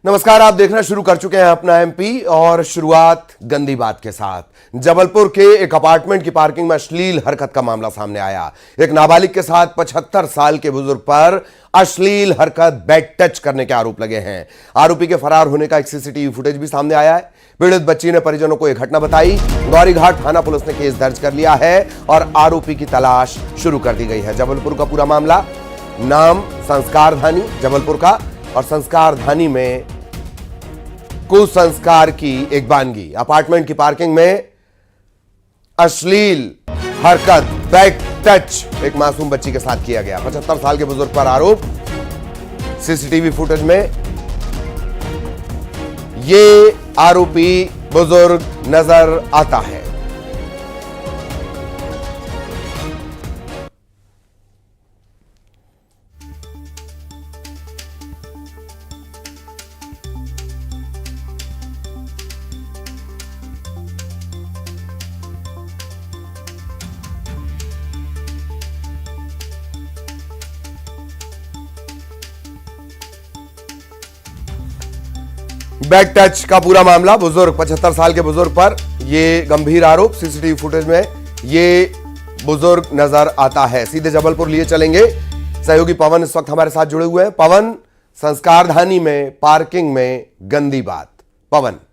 नमस्कार, आप देखना शुरू कर चुके हैं अपना एमपी और शुरुआत गंदी बात के साथ। जबलपुर के एक अपार्टमेंट की पार्किंग में अश्लील हरकत का मामला सामने आया। एक नाबालिग के साथ 75 साल के बुजुर्ग पर अश्लील हरकत, बेड टच करने के आरोप लगे हैं। आरोपी के फरार होने का एक सीसीटीवी फुटेज भी सामने आया है। पीड़ित बच्ची ने परिजनों को यह घटना बताई। गौरीघाट थाना पुलिस ने केस दर्ज कर लिया है और आरोपी की तलाश शुरू कर दी गई है। जबलपुर का पूरा मामला, नाम संस्कार धानी जबलपुर का, और संस्कार धानी में कुसंस्कार की एक वानगी। अपार्टमेंट की पार्किंग में अश्लील हरकत, बैक टच एक मासूम बच्ची के साथ किया गया। 75 साल के बुजुर्ग पर आरोप। सीसीटीवी फुटेज में ये आरोपी बुजुर्ग नजर आता है। बैक टच का पूरा मामला, बुजुर्ग 75 साल के बुजुर्ग पर यह गंभीर आरोप। सीसीटीवी फुटेज में ये बुजुर्ग नजर आता है। सीधे जबलपुर लिए चलेंगे। सहयोगी पवन इस वक्त हमारे साथ जुड़े हुए हैं। पवन, संस्कार धानी में पार्किंग में गंदी बात, पवन।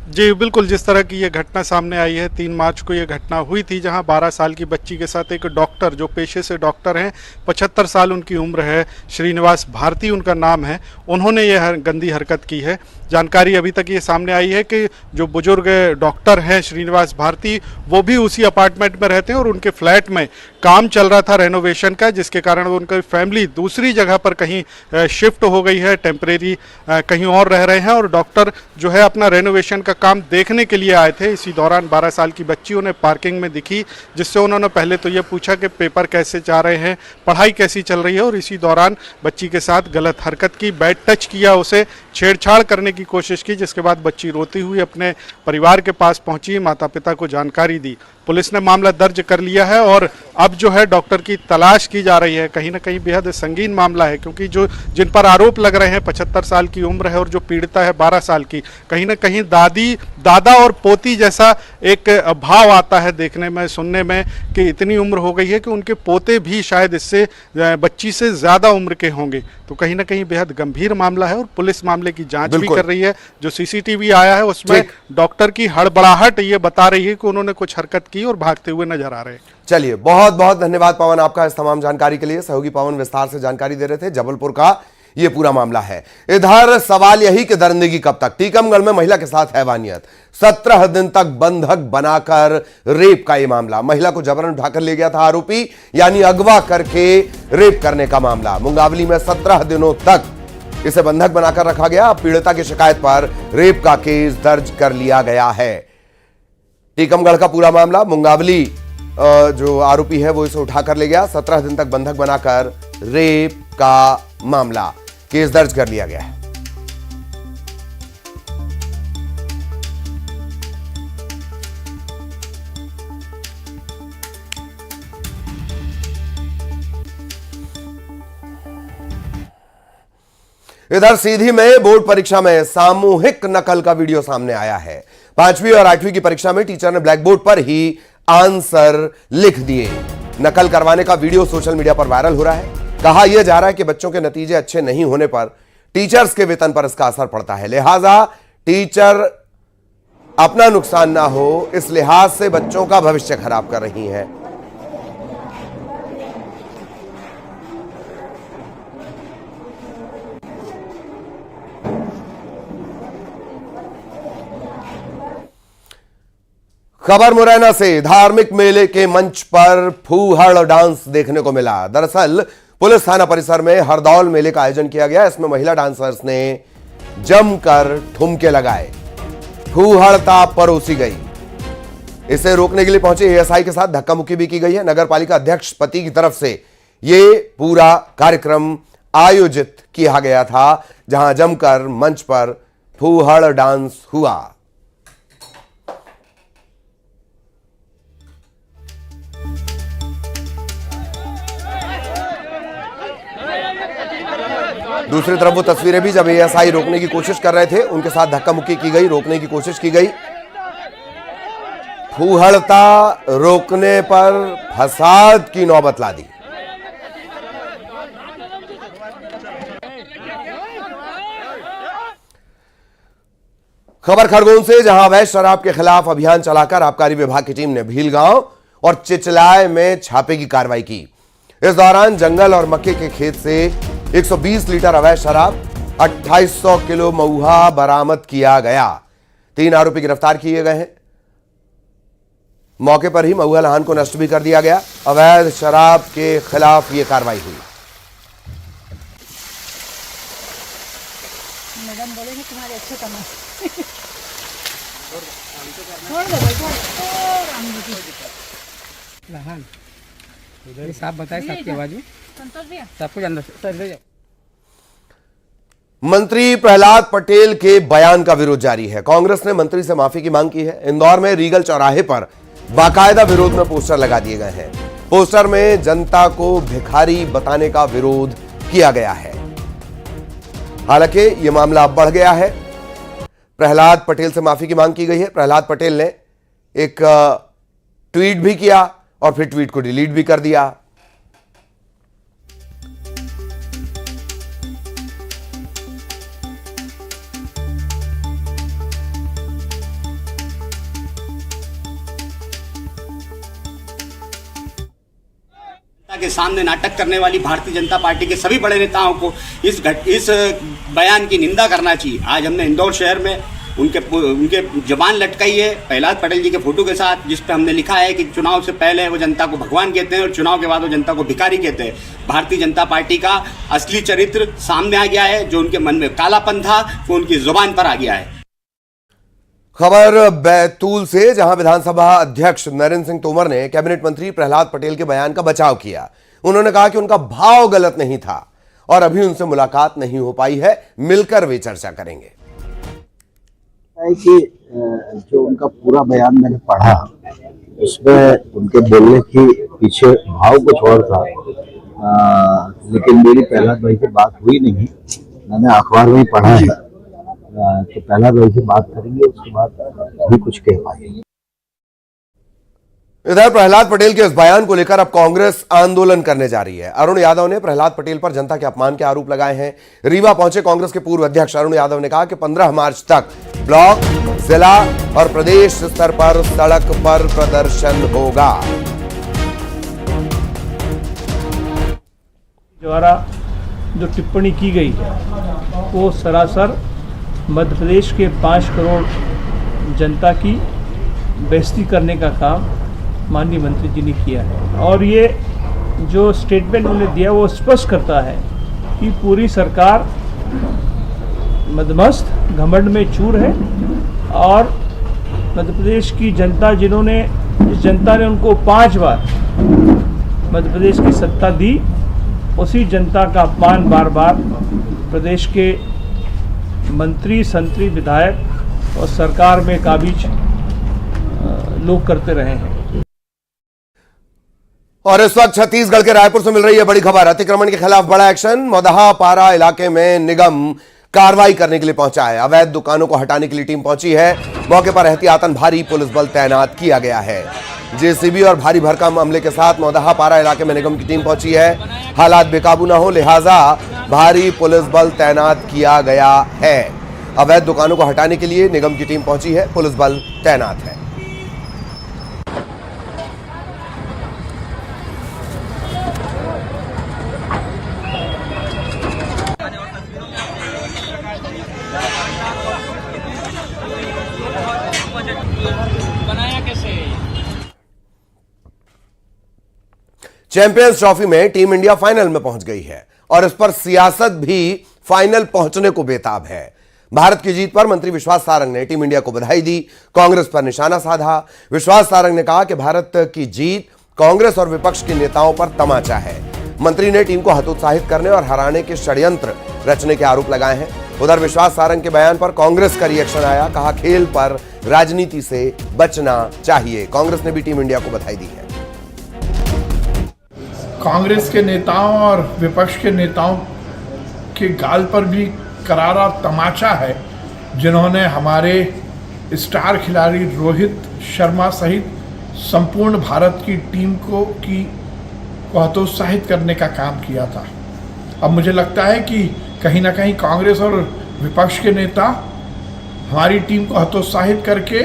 जी बिल्कुल, जिस तरह की ये घटना सामने आई है, 3 मार्च को ये घटना हुई थी, जहां 12 साल की बच्ची के साथ एक डॉक्टर, जो पेशे से डॉक्टर हैं, 75 साल उनकी उम्र है, श्रीनिवास भारती उनका नाम है, उन्होंने ये गंदी हरकत की है। जानकारी अभी तक ये सामने आई है कि जो बुजुर्ग डॉक्टर हैं श्रीनिवास भारती, वो भी उसी अपार्टमेंट में रहते हैं और उनके फ्लैट में काम चल रहा था रेनोवेशन का, जिसके कारण उनकी फैमिली दूसरी जगह पर कहीं शिफ्ट हो गई है, टेम्परेरी कहीं और रह रहे हैं, और डॉक्टर जो है अपना रेनोवेशन का काम देखने के लिए आए थे। इसी दौरान 12 साल की बच्ची उन्हें पार्किंग में दिखी, जिससे उन्होंने पहले तो ये पूछा कि पेपर कैसे जा रहे हैं, पढ़ाई कैसी चल रही है, और इसी दौरान बच्ची के साथ गलत हरकत की, बैड टच किया, उसे छेड़छाड़ करने की कोशिश की, जिसके बाद बच्ची रोती हुई अपने परिवार के पास पहुंची, माता पिता को जानकारी दी। पुलिस ने मामला दर्ज कर लिया है और अब जो है डॉक्टर की तलाश की जा रही है। कहीं ना कहीं बेहद संगीन मामला है, क्योंकि जो जिन पर आरोप लग रहे हैं, 75 साल की उम्र है और जो पीड़िता है 12 साल की, कहीं ना कहीं दादा और पोती जैसा एक भाव आता है देखने में, सुनने में, कि इतनी उम्र हो गई है कि उनके पोते भी शायद इससे बच्ची से ज़्यादा उम्र के होंगे। तो कहीं ना कहीं बेहद गंभीर मामला है और पुलिस मामले की जांच भी कर रही है। जो सीसीटीवी आया है उसमें डॉक्टर की हड़बड़ाहट ये बता रही है कि उन्होंने कुछ हरकत की और भागते हुए नजर आ रहे हैं। चलिए, बहुत बहुत धन्यवाद पवन आपका इस तमाम जानकारी के लिए। सहयोगी पवन विस्तार से जानकारी दे रहे थे। जबलपुर का ये पूरा मामला है। इधर सवाल यही कि दरिंदगी कब तक। टीकमगढ़ में महिला के साथ हैवानियत, 17 दिन तक बंधक बनाकर रेप का यह मामला। महिला को जबरन उठाकर ले गया था आरोपी, यानी अगवा करके रेप करने का मामला। मुंगावली में 17 दिनों तक इसे बंधक बनाकर रखा गया। पीड़िता की शिकायत पर रेप का केस दर्ज कर लिया गया है। टीकमगढ़ का पूरा मामला, मुंगावली जो आरोपी है वो इसे उठाकर ले गया, 17 दिन तक बंधक बनाकर रेप का मामला, केस दर्ज कर लिया गया है। इधर सीधी में बोर्ड परीक्षा में सामूहिक नकल का वीडियो सामने आया है। 5वीं और 8वीं की परीक्षा में टीचर ने ब्लैक बोर्ड पर ही आंसर लिख दिए। नकल करवाने का वीडियो सोशल मीडिया पर वायरल हो रहा है। कहा यह जा रहा है कि बच्चों के नतीजे अच्छे नहीं होने पर टीचर्स के वेतन पर इसका असर पड़ता है, लिहाजा टीचर अपना नुकसान ना हो इस लिहाज से बच्चों का भविष्य खराब कर रही हैं। खबर मुरैना से, धार्मिक मेले के मंच पर फूहड़ डांस देखने को मिला। दरअसल पुलिस थाना परिसर में हरदौल मेले का आयोजन किया गया। इसमें महिला डांसर्स ने जमकर ठुमके लगाए, फूहड़ता परोसी गई। इसे रोकने के लिए पहुंचे एएसआई के साथ धक्का मुक्की भी की गई है। नगर पालिका अध्यक्ष पति की तरफ से यह पूरा कार्यक्रम आयोजित किया गया था, जहां जमकर मंच पर फूहड़ डांस हुआ। दूसरी तरफ वो तस्वीरें भी जब एएसआई रोकने की कोशिश कर रहे थे, उनके साथ धक्का मुक्की की गई, रोकने की कोशिश की गई। फूहड़ता रोकने पर फसाद की नौबत ला दी। खबर खरगोन से, जहां अवैध शराब के खिलाफ अभियान चलाकर आबकारी विभाग की टीम ने भीलगांव और चिचलाय में छापे की कार्रवाई की। इस दौरान जंगल और मक्के के खेत से 120 लीटर अवैध शराब, 2800 किलो महुआ बरामद किया गया। 3 आरोपी गिरफ्तार किए गए हैं। मौके पर ही महुआ लहान को नष्ट भी कर दिया गया। अवैध शराब के खिलाफ यह कार्रवाई हुई। मैडम बोले तुम्हारे अच्छे कमाए साहब बताए सबकी आवाज में सब कुछ अंदर से। मंत्री प्रहलाद पटेल के बयान का विरोध जारी है। कांग्रेस ने मंत्री से माफी की मांग की है। इंदौर में रीगल चौराहे पर बाकायदा विरोध में पोस्टर लगा दिए गए हैं। पोस्टर में जनता को भिखारी बताने का विरोध किया गया है। हालांकि यह मामला अब बढ़ गया है। प्रहलाद पटेल से माफी की मांग की गई है। प्रहलाद पटेल ने एक ट्वीट भी किया और फिर ट्वीट को डिलीट भी कर दिया। के सामने नाटक करने वाली भारतीय जनता पार्टी के सभी बड़े नेताओं को इस बयान की निंदा करना चाहिए। आज हमने इंदौर शहर में उनके जबान लटकाई है प्रहलाद पटेल जी के फोटो के साथ, जिस पे हमने लिखा है कि चुनाव से पहले वो जनता को भगवान कहते हैं और चुनाव के बाद वो जनता को भिखारी कहते हैं। भारतीय जनता पार्टी का असली चरित्र सामने आ गया है। जो उनके मन में कालापन था वो उनकी जुबान पर आ गया है। खबर बैतूल से, जहां विधानसभा अध्यक्ष नरेंद्र सिंह तोमर ने कैबिनेट मंत्री प्रहलाद पटेल के बयान का बचाव किया। उन्होंने कहा कि उनका भाव गलत नहीं था और अभी उनसे मुलाकात नहीं हो पाई है, मिलकर वे चर्चा करेंगे। कि जो उनका पूरा बयान मैंने पढ़ा, उसमें उनके बोलने की पीछे भाव कुछ और था, लेकिन मेरी प्रहलाद भाई से बात हुई नहीं। मैंने अखबार में ही पढ़ा है, तो प्रहलाद भाई से बात करेंगे, उसके बाद भी कुछ कह पाएंगे। इधर प्रहलाद पटेल के इस बयान को लेकर अब कांग्रेस आंदोलन करने जा रही है। अरुण यादव ने प्रहलाद पटेल पर जनता के अपमान के आरोप लगाए हैं। रीवा पहुंचे कांग्रेस के पूर्व अध्यक्ष अरुण यादव ने कहा कि 15 मार्च तक ब्लॉक, जिला और प्रदेश स्तर पर सड़क पर प्रदर्शन होगा। द्वारा जो टिप्पणी की गई है वो सरासर मध्य प्रदेश के 5 करोड़ जनता की बेइज्जती करने का काम माननीय मंत्री जी ने किया है। और ये जो स्टेटमेंट उन्होंने दिया वो स्पष्ट करता है कि पूरी सरकार मदमस्त, घमंड में चूर है और मध्य प्रदेश की जनता जिस जनता ने उनको 5 बार मध्य प्रदेश की सत्ता दी, उसी जनता का अपमान बार बार प्रदेश के मंत्री, संतरी, विधायक और सरकार में काबिज लोग करते रहे हैं। और इस वक्त छत्तीसगढ़ के रायपुर से मिल रही है बड़ी खबर। अतिक्रमण के खिलाफ बड़ा एक्शन। मोदहा पारा इलाके में निगम कार्रवाई करने के लिए पहुंचा है। अवैध दुकानों को हटाने के लिए टीम पहुंची है। मौके पर एहतियातन भारी पुलिस बल तैनात किया गया है। जेसीबी और भारी भरकम अमले के साथ मोदहा पारा इलाके में निगम की टीम पहुंची है। हालात बेकाबू न हो, लिहाजा भारी पुलिस बल तैनात किया गया है। अवैध दुकानों को हटाने के लिए निगम की टीम पहुंची है, पुलिस बल तैनात है। चैंपियंस ट्रॉफी में टीम इंडिया फाइनल में पहुंच गई है और इस पर सियासत भी फाइनल पहुंचने को बेताब है। भारत की जीत पर मंत्री विश्वास सारंग ने टीम इंडिया को बधाई दी, कांग्रेस पर निशाना साधा। विश्वास सारंग ने कहा कि भारत की जीत कांग्रेस और विपक्ष के नेताओं पर तमाचा है। मंत्री ने टीम को हतोत्साहित करने और हराने के षड्यंत्र रचने के आरोप लगाए हैं। उधर विश्वास सारंग के बयान पर कांग्रेस का रिएक्शन आया। कहा, खेल पर राजनीति से बचना चाहिए। कांग्रेस ने भी टीम इंडिया को बधाई दी है। कांग्रेस के नेताओं और विपक्ष के नेताओं के गाल पर भी करारा तमाचा है, जिन्होंने हमारे स्टार खिलाड़ी रोहित शर्मा सहित संपूर्ण भारत की टीम को हतोत्साहित करने का काम किया था। अब मुझे लगता है कि कहीं ना कहीं कांग्रेस और विपक्ष के नेता हमारी टीम को हतोत्साहित करके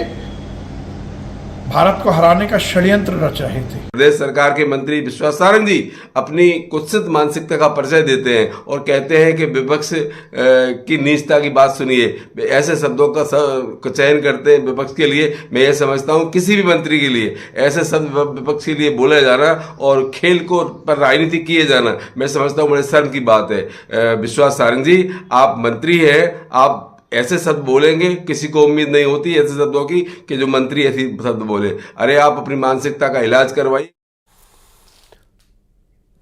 भारत को हराने का षड्यंत्र रच रहे थे। प्रदेश सरकार के मंत्री विश्वास सारंग जी अपनी कुत्सित मानसिकता का परिचय देते हैं और कहते हैं कि विपक्ष की नीचता की बात सुनिए। ऐसे शब्दों का चयन करते हैं विपक्ष के लिए। मैं ये समझता हूँ किसी भी मंत्री के लिए ऐसे शब्द विपक्ष के लिए बोला जाना और खेल को पर राजनीति किए जाना, मैं समझता हूँ बड़े शर्म की बात है। विश्वास सारंग जी, आप मंत्री हैं, आप ऐसे शब्द बोलेंगे, किसी को उम्मीद नहीं होती ऐसे शब्दों की कि जो मंत्री ऐसी शब्द बोले। अरे आप अपनी मानसिकता का इलाज करवाइए।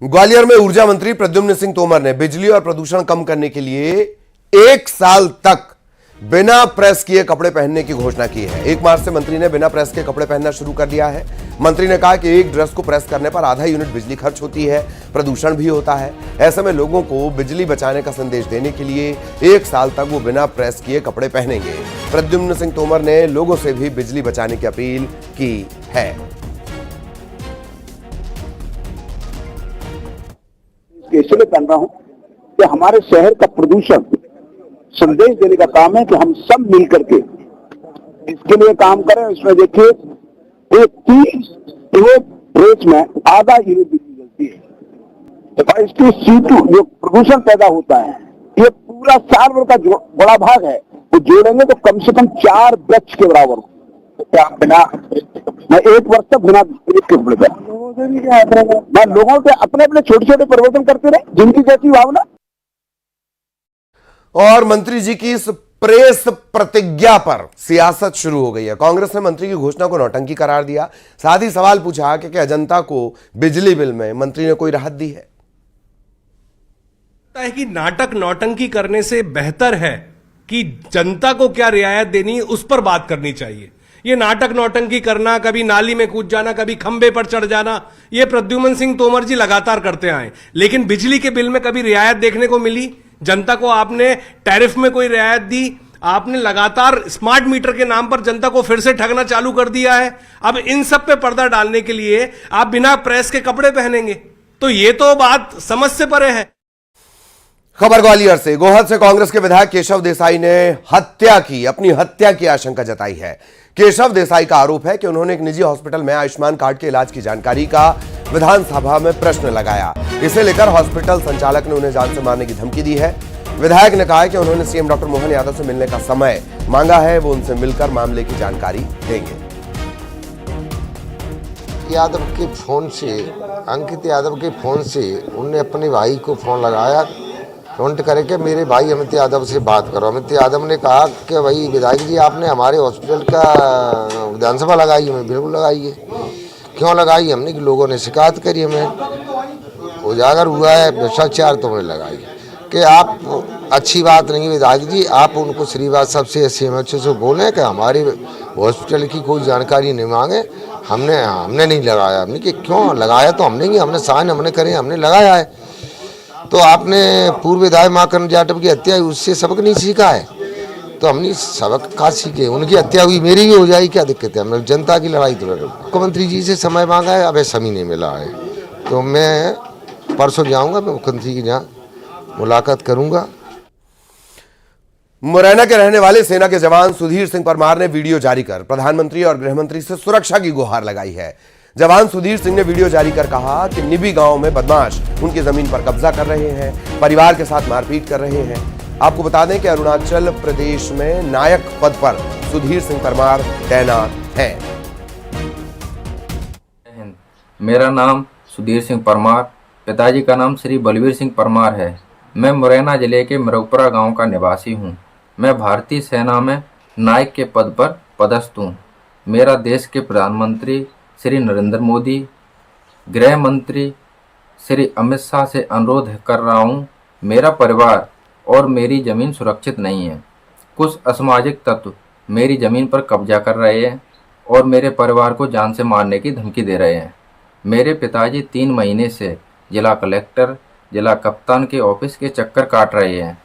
ग्वालियर में ऊर्जा मंत्री प्रद्युम्न सिंह तोमर ने बिजली और प्रदूषण कम करने के लिए 1 साल तक बिना प्रेस किए कपड़े पहनने की घोषणा की है। 1 मार्च से मंत्री ने बिना प्रेस के कपड़े पहनना शुरू कर दिया है। मंत्री ने कहा कि एक ड्रेस को प्रेस करने पर आधा यूनिट बिजली खर्च होती है, प्रदूषण भी होता है। ऐसे में लोगों को बिजली बचाने का संदेश देने के लिए 1 साल तक वो बिना प्रेस किए कपड़े पहनेंगे। प्रद्युम्न सिंह तोमर ने लोगों से भी बिजली बचाने की अपील की है। इसलिए पहन रहा हूं कि हमारे शहर का प्रदूषण संदेश देने का काम है कि हम सब मिल करके इसके लिए काम करें। इसमें देखिए एक 30 किलो रेस में आधा यूनिट बिजली जलती है, तो इसकी CO2 जो प्रदूषण पैदा होता है, ये पूरा साल भर का जो बड़ा भाग है वो जोड़ेंगे तो कम से कम 4 वृक्ष के बराबर हो। क्या बिना मैं 1 वर्ष तक बिना के मैं लोगों के अपने अपने छोटे छोटे परिवर्तन करते रहे, जिनकी जैसी भावना। और मंत्री जी की इस प्रेस प्रतिज्ञा पर सियासत शुरू हो गई है। कांग्रेस ने मंत्री की घोषणा को नौटंकी करार दिया। साथ ही सवाल पूछा कि क्या जनता को बिजली बिल में मंत्री ने कोई राहत दी है। है कि नाटक नौटंकी करने से बेहतर है कि जनता को क्या रियायत देनी है उस पर बात करनी चाहिए। ये नाटक नौटंकी करना, कभी नाली में कूद जाना, कभी खंबे पर चढ़ जाना, ये प्रद्युम्न सिंह तोमर जी लगातार करते आए। लेकिन बिजली के बिल में कभी रियायत देखने को मिली? जनता को आपने टैरिफ में कोई रियायत दी? आपने लगातार स्मार्ट मीटर के नाम पर जनता को फिर से ठगना चालू कर दिया है। अब इन सब पे पर्दा डालने के लिए आप बिना प्रेस के कपड़े पहनेंगे, तो ये तो बात समझ से परे है। खबर ग्वालियर से। गोहद से कांग्रेस के विधायक केशव देसाई ने अपनी हत्या की आशंका जताई है। केशव देसाई का आरोप है कि उन्होंने एक निजी हॉस्पिटल में आयुष्मान कार्ड के इलाज की जानकारी का विधानसभा में प्रश्न लगाया। इसे लेकर हॉस्पिटल संचालक ने उन्हें जान से मारने की धमकी दी है। विधायक ने कहा है कि उन्होंने सीएम डॉक्टर मोहन यादव से मिलने का समय मांगा है, वो उनसे मिलकर मामले की जानकारी देंगे। यादव के फोन से, अंकित यादव के फोन से उनने अपने भाई को फोन लगाया, फोन करके मेरे भाई अमित यादव से बात करो। अमित यादव ने कहा कि भाई विधायक जी आपने हमारे हॉस्पिटल का विधानसभा लगाई है। मैं बिल्कुल लगाइए। क्यों लगाई? हमने कि लोगों ने शिकायत करी, हमें उजागर हुआ है भ्रष्टाचार, तो हमने लगाई। कि आप अच्छी बात नहीं विधायक जी, आप उनको श्रीवास्तव से CMHO से बोलें कि हमारे हॉस्पिटल की कोई जानकारी नहीं मांगे। हमने नहीं लगाया। हमने कि क्यों लगाया? तो हमने कि हमने साइन हमने करे, हमने लगाया है। तो आपने पूर्व विधायक महाकरण जाटव की हत्या हुई, उससे सबक नहीं सीखा है? तो हमने सबक कहाँ सीखे? उनकी हत्या हुई, मेरी भी हो जाएगी, क्या दिक्कत है? हमने जनता की लड़ाई तो लड़। मुख्यमंत्री जी से समय मांगा है, अभी समय नहीं मिला है। तो मैं परसों जाऊंगा, मैं मुख्यमंत्री की यहाँ मुलाकात करूंगा। मुरैना के रहने वाले सेना के जवान सुधीर सिंह परमार ने वीडियो जारी कर प्रधानमंत्री और गृहमंत्री से सुरक्षा की गुहार लगाई है। जवान सुधीर सिंह ने वीडियो जारी कर कहा कि निबी गांव में बदमाश उनकी जमीन पर कब्जा कर रहे हैं, परिवार के साथ मारपीट कर रहे हैं। आपको बता दें कि अरुणाचल प्रदेश में नायक पद पर सुधीर सिंह परमार तैनात हैं। मेरा नाम सुधीर सिंह परमार, पिताजी का नाम श्री बलवीर सिंह परमार है। मैं मुरैना जिले के मरगपुरा गांव का निवासी हूं। मैं भारतीय सेना में नायक के पद पर पदस्थ हूं। मेरा देश के प्रधानमंत्री श्री नरेंद्र मोदी, गृह मंत्री श्री अमित शाह से अनुरोध कर रहा हूं, मेरा परिवार और मेरी ज़मीन सुरक्षित नहीं है। कुछ असामाजिक तत्व मेरी ज़मीन पर कब्जा कर रहे हैं और मेरे परिवार को जान से मारने की धमकी दे रहे हैं। मेरे पिताजी 3 महीने से जिला कलेक्टर जिला कप्तान के ऑफिस के चक्कर काट रहे हैं।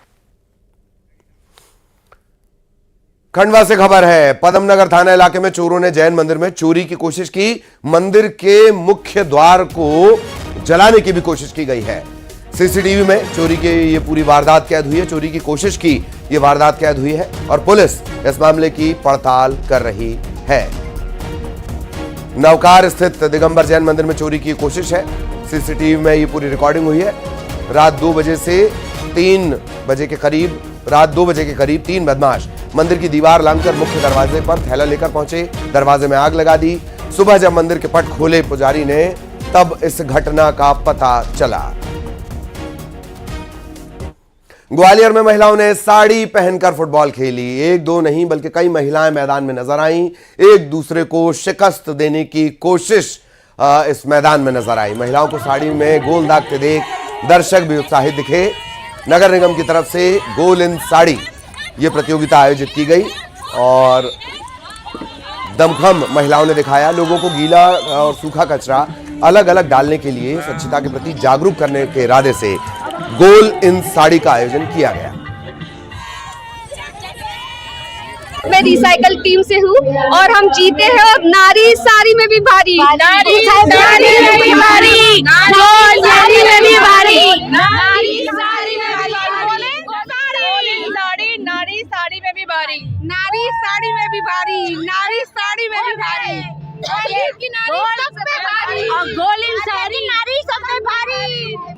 खंडवा से खबर है, पदमनगर थाना इलाके में चोरों ने जैन मंदिर में चोरी की कोशिश की। मंदिर के मुख्य द्वार को जलाने की भी कोशिश की गई है। सीसीटीवी में चोरी की ये पूरी वारदात कैद हुई है। चोरी की कोशिश की ये वारदात कैद हुई है और पुलिस इस मामले की पड़ताल कर रही है। नवकार स्थित दिगंबर जैन मंदिर में चोरी की कोशिश है। सीसीटीवी में ये पूरी रिकॉर्डिंग हुई है। रात 2 बजे के करीब 3 बदमाश मंदिर की दीवार लांघकर मुख्य दरवाजे पर थैला लेकर पहुंचे। दरवाजे में आग लगा दी। सुबह जब मंदिर के पट खोले पुजारी ने, तब इस घटना का पता चला। ग्वालियर में महिलाओं ने साड़ी पहनकर फुटबॉल खेली। 1-2 नहीं बल्कि कई महिलाएं मैदान में नजर आईं। एक दूसरे को शिकस्त देने की कोशिश इस मैदान में नजर आई। महिलाओं को साड़ी में गोल दागते देख दर्शक भी उत्साहित दिखे। नगर निगम की तरफ से गोल इन साड़ी ये प्रतियोगिता आयोजित की गई और दमखम महिलाओं ने दिखाया। लोगों को गीला और सूखा कचरा अलग अलग डालने के लिए स्वच्छता के प्रति जागरूक करने के इरादे से गोल इन साड़ी का आयोजन किया गया। मैं रिसाइकल टीम से हूँ और हम जीते हैं। और नारी साड़ी में भी भारी, नारी साड़ी में भी भारी, नारी में भी भारी, नारी साड़ी में भी भारी, नारी साड़ी में भी भारी, नारी साड़ी में भी भारी, नारी साड़ी में भी भारी,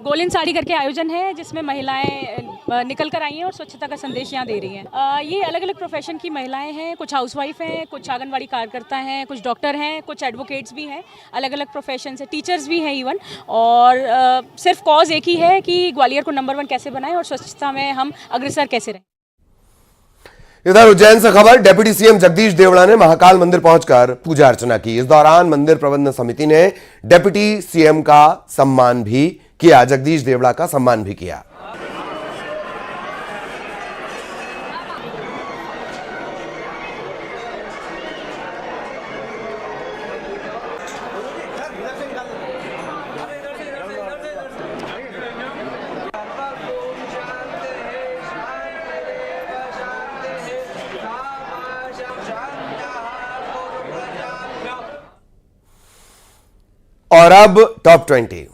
गोलिन साड़ी करके आयोजन है जिसमें महिलाएं निकल कर आई हैं और स्वच्छता का संदेश यहाँ दे रही हैं। ये अलग अलग प्रोफेशन की महिलाएं हैं, कुछ हाउसवाइफ हैं, कुछ आंगनवाड़ी कार्यकर्ता हैं, कुछ डॉक्टर हैं, कुछ एडवोकेट्स भी हैं, अलग अलग प्रोफेशन से, टीचर्स भी हैं इवन। और सिर्फ कॉज एक ही है कि ग्वालियर को नंबर 1 कैसे बनाएं और स्वच्छता में हम अग्रसर कैसे रहें। इधर उज्जैन से खबर, डिप्टी सीएम जगदीश देवड़ा ने महाकाल मंदिर पहुंचकर पूजा अर्चना की। इस दौरान मंदिर प्रबंधन समिति ने डिप्टी सीएम का सम्मान भी किया, जगदीश देवड़ा का सम्मान भी किया। और अब टॉप 20।